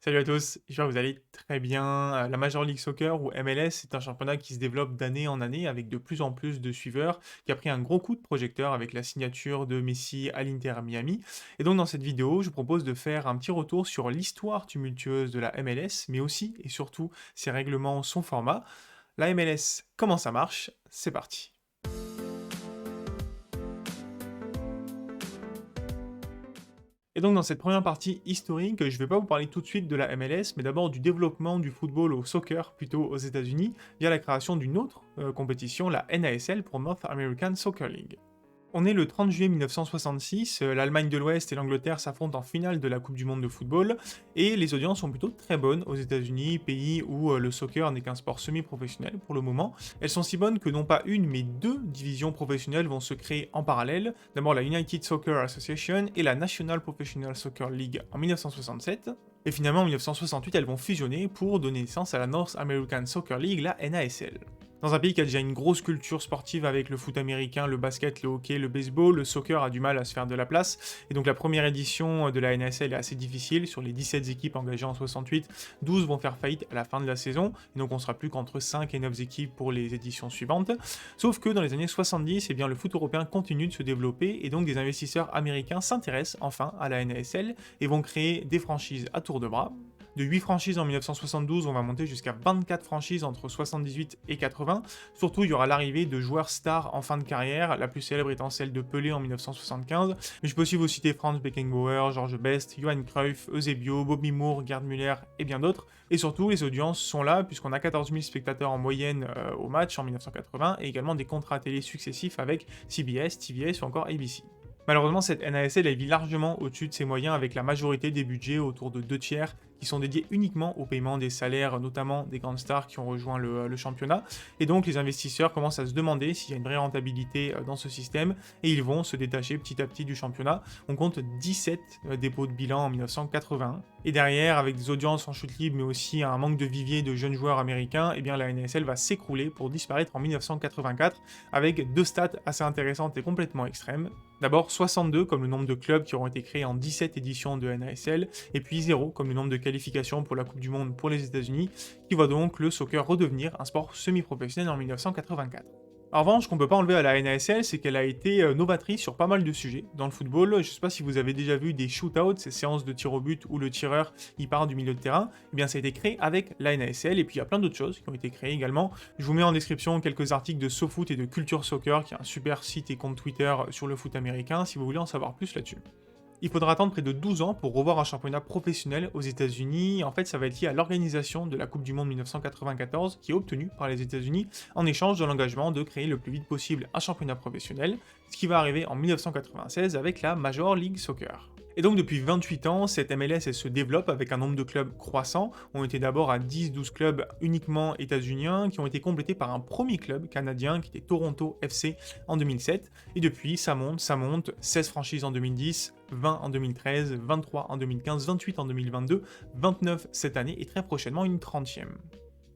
Salut à tous, j'espère que vous allez très bien. La Major League Soccer ou MLS, c'est un championnat qui se développe d'année en année avec de plus en plus de suiveurs, qui a pris un gros coup de projecteur avec la signature de Messi à l'Inter Miami. Et donc dans cette vidéo, je vous propose de faire un petit retour sur l'histoire tumultueuse de la MLS, mais aussi et surtout ses règlements, son format. La MLS, comment ça marche? C'est parti. Et donc dans cette première partie historique, je ne vais pas vous parler tout de suite de la MLS, mais d'abord du développement du football au soccer, plutôt aux États-Unis, via la création d'une autre compétition, la NASL pour North American Soccer League. On est le 30 juillet 1966, l'Allemagne de l'Ouest et l'Angleterre s'affrontent en finale de la Coupe du Monde de football, et les audiences sont plutôt très bonnes aux États-Unis, pays où le soccer n'est qu'un sport semi-professionnel pour le moment. Elles sont si bonnes que non pas une, mais deux divisions professionnelles vont se créer en parallèle. D'abord la United Soccer Association et la National Professional Soccer League en 1967. Et finalement en 1968, elles vont fusionner pour donner naissance à la North American Soccer League, la NASL. Dans un pays qui a déjà une grosse culture sportive avec le foot américain, le basket, le hockey, le baseball, le soccer a du mal à se faire de la place. Et donc la première édition de la NASL est assez difficile. Sur les 17 équipes engagées en 68, 12 vont faire faillite à la fin de la saison. Et donc on sera plus qu'entre 5 et 9 équipes pour les éditions suivantes. Sauf que dans les années 70, eh bien, le foot européen continue de se développer et donc des investisseurs américains s'intéressent enfin à la NASL et vont créer des franchises à tour de bras. De 8 franchises en 1972, on va monter jusqu'à 24 franchises entre 78 et 80. Surtout, il y aura l'arrivée de joueurs stars en fin de carrière, la plus célèbre étant celle de Pelé en 1975. Mais je peux aussi vous citer Franz Beckenbauer, Georges Best, Johan Cruyff, Eusebio, Bobby Moore, Gerd Müller et bien d'autres. Et surtout, les audiences sont là, puisqu'on a 14 000 spectateurs en moyenne au match en 1980, et également des contrats télé successifs avec CBS, TVS ou encore ABC. Malheureusement, cette NASL elle vit largement au-dessus de ses moyens avec la majorité des budgets, autour de 2 tiers, qui sont dédiés uniquement au paiement des salaires, notamment des grandes stars qui ont rejoint le championnat. Et donc les investisseurs commencent à se demander s'il y a une vraie rentabilité dans ce système, et ils vont se détacher petit à petit du championnat. On compte 17 dépôts de bilan en 1981. Et derrière, avec des audiences en chute libre, mais aussi un manque de vivier de jeunes joueurs américains, eh bien la NASL va s'écrouler pour disparaître en 1984, avec deux stats assez intéressantes et complètement extrêmes. D'abord 62 comme le nombre de clubs qui auront été créés en 17 éditions de NASL, et puis 0 comme le nombre de qualifications pour la Coupe du Monde pour les États-Unis, qui voit donc le soccer redevenir un sport semi-professionnel en 1984. En revanche, ce qu'on peut pas enlever à la NASL, c'est qu'elle a été novatrice sur pas mal de sujets. Dans le football, je sais pas si vous avez déjà vu des shootouts, ces séances de tir au but où le tireur il part du milieu de terrain, eh bien ça a été créé avec la NASL, et puis il y a plein d'autres choses qui ont été créées également. Je vous mets en description quelques articles de SoFoot et de Culture Soccer, qui est un super site et compte Twitter sur le foot américain, si vous voulez en savoir plus là-dessus. Il faudra attendre près de 12 ans pour revoir un championnat professionnel aux États-Unis. En fait, ça va être lié à l'organisation de la Coupe du Monde 1994 qui est obtenue par les États-Unis en échange de l'engagement de créer le plus vite possible un championnat professionnel, ce qui va arriver en 1996 avec la Major League Soccer. Et donc depuis 28 ans, cette MLS elle se développe avec un nombre de clubs croissant. On était d'abord à 10-12 clubs uniquement états-uniens qui ont été complétés par un premier club canadien qui était Toronto FC en 2007. Et depuis, ça monte, 16 franchises en 2010, 20 en 2013, 23 en 2015, 28 en 2022, 29 cette année et très prochainement une 30e.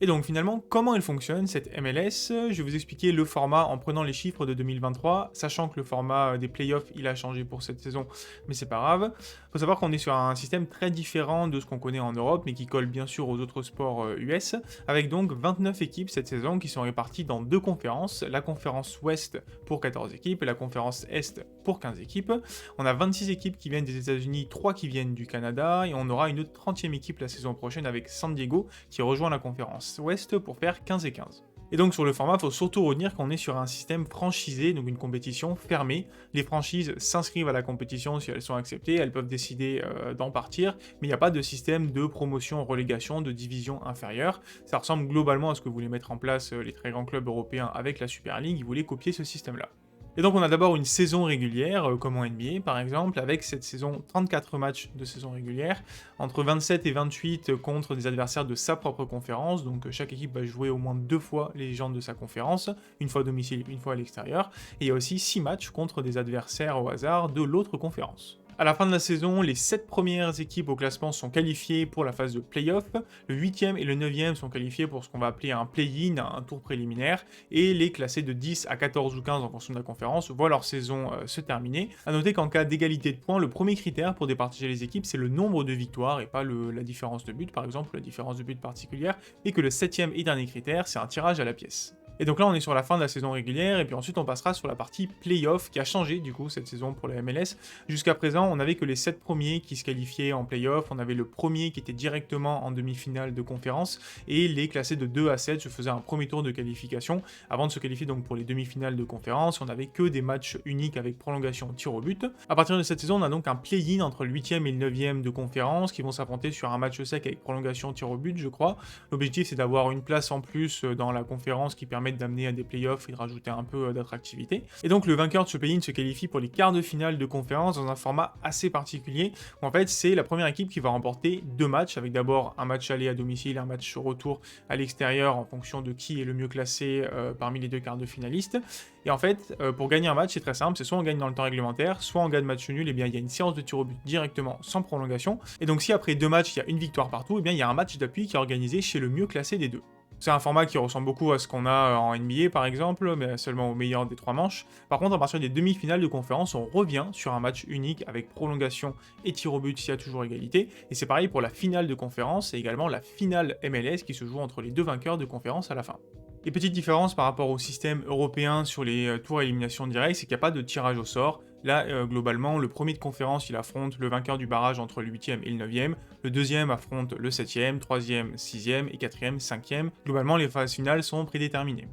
Et donc finalement, comment elle fonctionne cette MLS? Je vais vous expliquer le format en prenant les chiffres de 2023, sachant que le format des playoffs il a changé pour cette saison, mais c'est pas grave. Faut savoir qu'on est sur un système très différent de ce qu'on connaît en Europe, mais qui colle bien sûr aux autres sports US, avec donc 29 équipes cette saison qui sont réparties dans deux conférences, la conférence Ouest pour 14 équipes et la conférence Est pour 15 équipes. On a 26 équipes qui viennent des États-Unis, 3 qui viennent du Canada, et on aura une 30e équipe la saison prochaine avec San Diego qui rejoint la conférence Ouest pour faire 15 et 15. Et donc sur le format, il faut surtout retenir qu'on est sur un système franchisé, donc une compétition fermée. Les franchises s'inscrivent à la compétition si elles sont acceptées, elles peuvent décider d'en partir, mais il n'y a pas de système de promotion, relégation, de division inférieure. Ça ressemble globalement à ce que voulaient mettre en place les très grands clubs européens avec la Super League, ils voulaient copier ce système-là. Et donc on a d'abord une saison régulière, comme en NBA par exemple, avec cette saison 34 matchs de saison régulière, entre 27 et 28 contre des adversaires de sa propre conférence, donc chaque équipe va jouer au moins 2 fois les gens de sa conférence, une fois à domicile, une fois à l'extérieur, et il y a aussi 6 matchs contre des adversaires au hasard de l'autre conférence. À la fin de la saison, les 7 premières équipes au classement sont qualifiées pour la phase de play-off, le 8e et le 9e sont qualifiés pour ce qu'on va appeler un play-in, un tour préliminaire, et les classés de 10 à 14 ou 15 en fonction de la conférence voient leur saison se terminer. A noter qu'en cas d'égalité de points, le premier critère pour départager les équipes, c'est le nombre de victoires et pas la différence de but, par exemple, la différence de but particulière, et que le 7e et dernier critère, c'est un tirage à la pièce. Et donc là, on est sur la fin de la saison régulière, et puis ensuite on passera sur la partie play-off, qui a changé du coup cette saison pour la MLS. Jusqu'à présent, on n'avait que les 7 premiers qui se qualifiaient en play-off, on avait le premier qui était directement en demi-finale de conférence, et les classés de 2 à 7 se faisaient un premier tour de qualification, avant de se qualifier donc pour les demi-finales de conférence. On n'avait que des matchs uniques avec prolongation tir au but. À partir de cette saison, on a donc un play-in entre le 8e et le 9e de conférence, qui vont s'affronter sur un match sec avec prolongation tir au but, je crois. L'objectif, c'est d'avoir une place en plus dans la conférence qui permet d'amener à des playoffs et de rajouter un peu d'attractivité. Et donc le vainqueur de ce play-in se qualifie pour les quarts de finale de conférence dans un format assez particulier, où en fait c'est la première équipe qui va remporter 2 matchs, avec d'abord un match aller à domicile et un match retour à l'extérieur en fonction de qui est le mieux classé parmi les 2 quarts de finalistes. Et en fait, pour gagner un match, c'est très simple, c'est soit on gagne dans le temps réglementaire, soit on gagne match nul, et bien il y a une séance de tir au but directement sans prolongation. Et donc si après 2 matchs, il y a une victoire partout, et bien il y a un match d'appui qui est organisé chez le mieux classé des 2. C'est un format qui ressemble beaucoup à ce qu'on a en NBA par exemple, mais seulement au meilleur des 3 manches. Par contre, à partir des demi-finales de conférence, on revient sur un match unique avec prolongation et tir au but s'il y a toujours égalité. Et c'est pareil pour la finale de conférence et également la finale MLS qui se joue entre les 2 vainqueurs de conférence à la fin. Et petite différence par rapport au système européen sur les tours à élimination directe, c'est qu'il n'y a pas de tirage au sort. Là, globalement, le premier de conférence, il affronte le vainqueur du barrage entre le 8e et le 9e, le deuxième affronte le 7e, 3e, 6e et 4e, 5e. Globalement, les phases finales sont prédéterminées.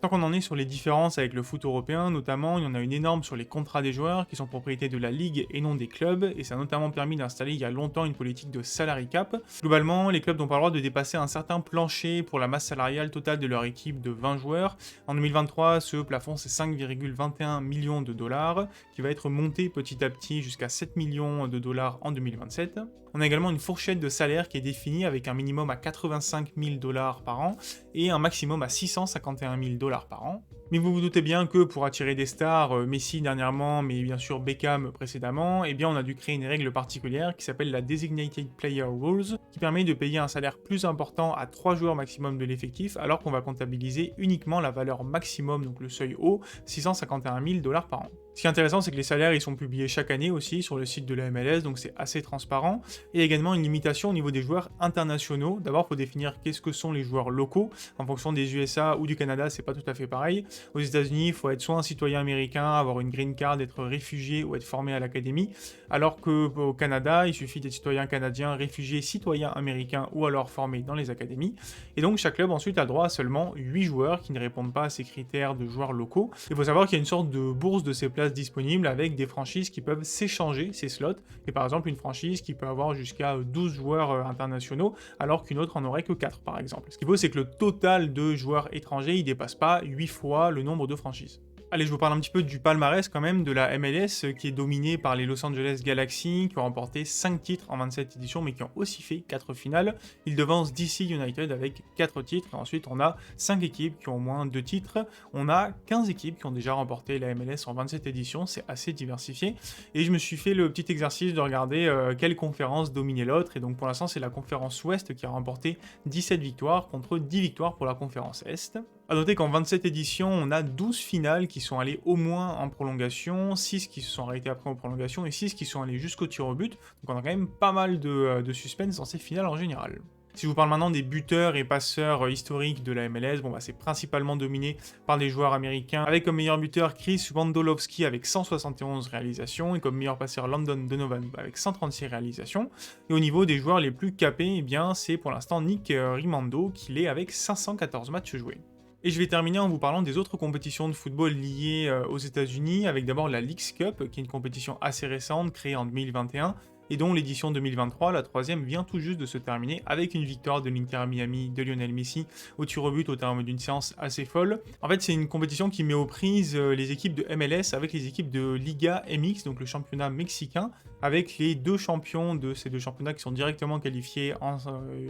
Tant qu'on en est sur les différences avec le foot européen, notamment, il y en a une énorme sur les contrats des joueurs, qui sont propriété de la ligue et non des clubs, et ça a notamment permis d'installer il y a longtemps une politique de salary cap. Globalement, les clubs n'ont pas le droit de dépasser un certain plancher pour la masse salariale totale de leur équipe de 20 joueurs. En 2023, ce plafond c'est 5,21 millions de dollars, qui va être monté petit à petit jusqu'à 7 millions de dollars en 2027. On a également une fourchette de salaire qui est définie avec un minimum à 85 000 dollars par an et un maximum à 651 000 dollars par an. Mais vous vous doutez bien que pour attirer des stars, Messi dernièrement, mais bien sûr Beckham précédemment, eh bien on a dû créer une règle particulière qui s'appelle la Designated Player Rules, qui permet de payer un salaire plus important à 3 joueurs maximum de l'effectif, alors qu'on va comptabiliser uniquement la valeur maximum, donc le seuil haut, 651 000 dollars par an. Ce qui est intéressant, c'est que les salaires ils sont publiés chaque année aussi sur le site de la MLS, donc c'est assez transparent. Et également une limitation au niveau des joueurs internationaux. D'abord, il faut définir qu'est-ce que sont les joueurs locaux. En fonction des USA ou du Canada, c'est pas tout à fait pareil. Aux États-Unis, il faut être soit un citoyen américain, avoir une green card, être réfugié ou être formé à l'académie. Alors qu'au Canada, il suffit d'être citoyen canadien, réfugié, citoyen américain ou alors formé dans les académies. Et donc chaque club ensuite a le droit à seulement 8 joueurs qui ne répondent pas à ces critères de joueurs locaux. Il faut savoir qu'il y a une sorte de bourse de ces places disponibles avec des franchises qui peuvent s'échanger ces slots. Et par exemple, une franchise qui peut avoir jusqu'à 12 joueurs internationaux, alors qu'une autre en aurait que 4 par exemple. Ce qu'il faut, c'est que le total de joueurs étrangers, il dépasse pas 8 fois le nombre de franchises. Allez, je vous parle un petit peu du palmarès quand même de la MLS qui est dominée par les Los Angeles Galaxy qui ont remporté 5 titres en 27 éditions mais qui ont aussi fait 4 finales. Ils devancent DC United avec 4 titres et ensuite on a 5 équipes qui ont au moins 2 titres. On a 15 équipes qui ont déjà remporté la MLS en 27 éditions, c'est assez diversifié. Et je me suis fait le petit exercice de regarder quelle conférence dominait l'autre et donc pour l'instant c'est la conférence Ouest qui a remporté 17 victoires contre 10 victoires pour la conférence Est. A noter qu'en 27 éditions, on a 12 finales qui sont allées au moins en prolongation, 6 qui se sont arrêtées après en prolongation et 6 qui sont allées jusqu'au tir au but. Donc on a quand même pas mal de suspense dans ces finales en général. Si je vous parle maintenant des buteurs et passeurs historiques de la MLS, c'est principalement dominé par des joueurs américains, avec comme meilleur buteur Chris Wondolowski avec 171 réalisations, et comme meilleur passeur Landon Donovan avec 136 réalisations. Et au niveau des joueurs les plus capés, eh bien c'est pour l'instant Nick Rimando qui l'est avec 514 matchs joués. Et je vais terminer en vous parlant des autres compétitions de football liées aux États-Unis, avec d'abord la Leagues Cup, qui est une compétition assez récente, créée en 2021, et dont l'édition 2023, la troisième, vient tout juste de se terminer avec une victoire de l'Inter Miami de Lionel Messi au tir au but au terme d'une séance assez folle. En fait, c'est une compétition qui met aux prises les équipes de MLS avec les équipes de Liga MX, donc le championnat mexicain, avec les 2 champions de ces 2 championnats qui sont directement qualifiés en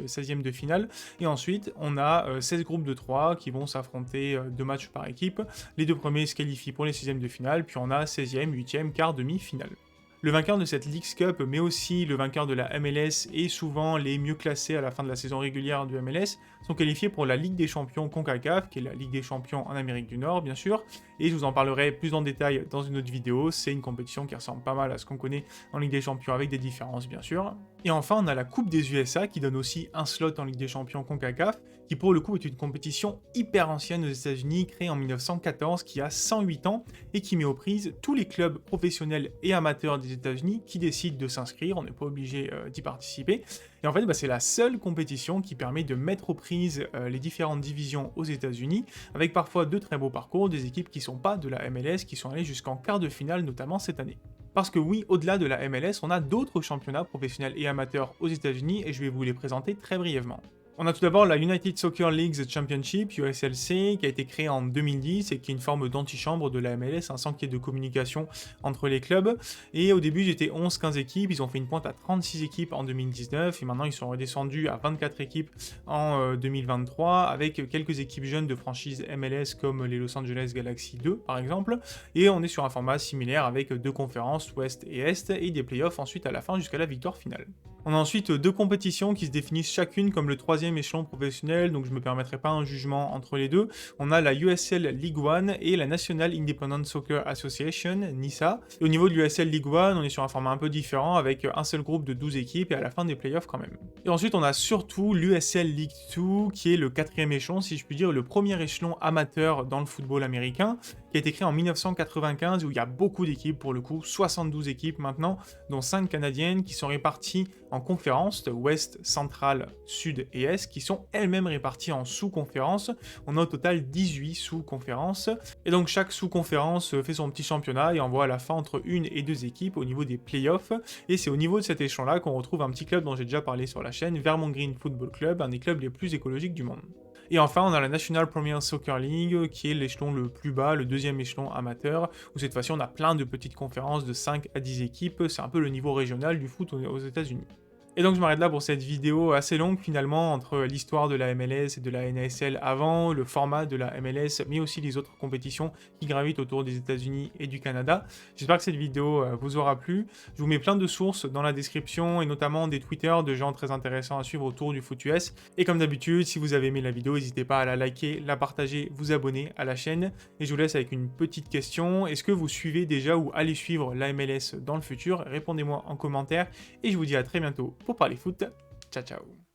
16e de finale. Et ensuite, on a 16 groupes de 3 qui vont s'affronter 2 matchs par équipe. Les 2 premiers se qualifient pour les 16e de finale, puis on a 16e, 8e, quart, demi-finale. Le vainqueur de cette Leagues Cup, mais aussi le vainqueur de la MLS et souvent les mieux classés à la fin de la saison régulière du MLS, sont qualifiés pour la Ligue des Champions CONCACAF, qui est la Ligue des Champions en Amérique du Nord, bien sûr, et je vous en parlerai plus en détail dans une autre vidéo. C'est une compétition qui ressemble pas mal à ce qu'on connaît en Ligue des Champions, avec des différences, bien sûr. Et enfin, on a la Coupe des USA, qui donne aussi un slot en Ligue des Champions CONCACAF, qui pour le coup est une compétition hyper ancienne aux États-Unis, créée en 1914, qui a 108 ans, et qui met aux prises tous les clubs professionnels et amateurs des États-Unis qui décident de s'inscrire, on n'est pas obligé d'y participer. Et en fait, c'est la seule compétition qui permet de mettre aux prises les différentes divisions aux États-Unis, avec parfois de très beaux parcours, des équipes qui ne sont pas de la MLS, qui sont allées jusqu'en quart de finale, notamment cette année. Parce que oui, au-delà de la MLS, on a d'autres championnats professionnels et amateurs aux États-Unis, et je vais vous les présenter très brièvement. On a tout d'abord la United Soccer Leagues Championship, USLC, qui a été créée en 2010 et qui est une forme d'antichambre de la MLS, sans qu'il y ait de communication entre les clubs. Et au début, ils étaient 11-15 équipes, ils ont fait une pointe à 36 équipes en 2019, et maintenant ils sont redescendus à 24 équipes en 2023, avec quelques équipes jeunes de franchises MLS comme les Los Angeles Galaxy 2, par exemple. Et on est sur un format similaire avec deux conférences, Ouest et Est, et des playoffs ensuite à la fin jusqu'à la victoire finale. On a ensuite deux compétitions qui se définissent chacune comme le troisième échelon professionnel, donc je ne me permettrai pas un jugement entre les deux. On a la USL League One et la National Independent Soccer Association, NISA. Et au niveau de l'USL League One, on est sur un format un peu différent avec un seul groupe de 12 équipes et à la fin des playoffs quand même. Et ensuite, on a surtout l'USL League 2 qui est le quatrième échelon, si je puis dire, le premier échelon amateur dans le football américain, qui a été créé en 1995 où il y a beaucoup d'équipes pour le coup, 72 équipes maintenant, dont 5 canadiennes qui sont réparties en conférences, Ouest, Centrale, Sud et Est, qui sont elles-mêmes réparties en sous-conférences. On a au total 18 sous-conférences, et donc chaque sous-conférence fait son petit championnat et envoie à la fin entre une et deux équipes au niveau des playoffs, et c'est au niveau de cet échelon-là qu'on retrouve un petit club dont j'ai déjà parlé sur la chaîne, Vermont Green Football Club, un des clubs les plus écologiques du monde. Et enfin, on a la National Premier Soccer League, qui est l'échelon le plus bas, le deuxième échelon amateur, où cette fois-ci on a plein de petites conférences de 5 à 10 équipes, c'est un peu le niveau régional du foot aux États-Unis. Et donc je m'arrête là pour cette vidéo assez longue finalement, entre l'histoire de la MLS et de la NASL avant, le format de la MLS, mais aussi les autres compétitions qui gravitent autour des États-Unis et du Canada. J'espère que cette vidéo vous aura plu. Je vous mets plein de sources dans la description, et notamment des Twitter de gens très intéressants à suivre autour du foot US. Et comme d'habitude, si vous avez aimé la vidéo, n'hésitez pas à la liker, la partager, vous abonner à la chaîne. Et je vous laisse avec une petite question. Est-ce que vous suivez déjà ou allez suivre la MLS dans le futur? Répondez-moi en commentaire, et je vous dis à très bientôt pour parler foot. Ciao ciao.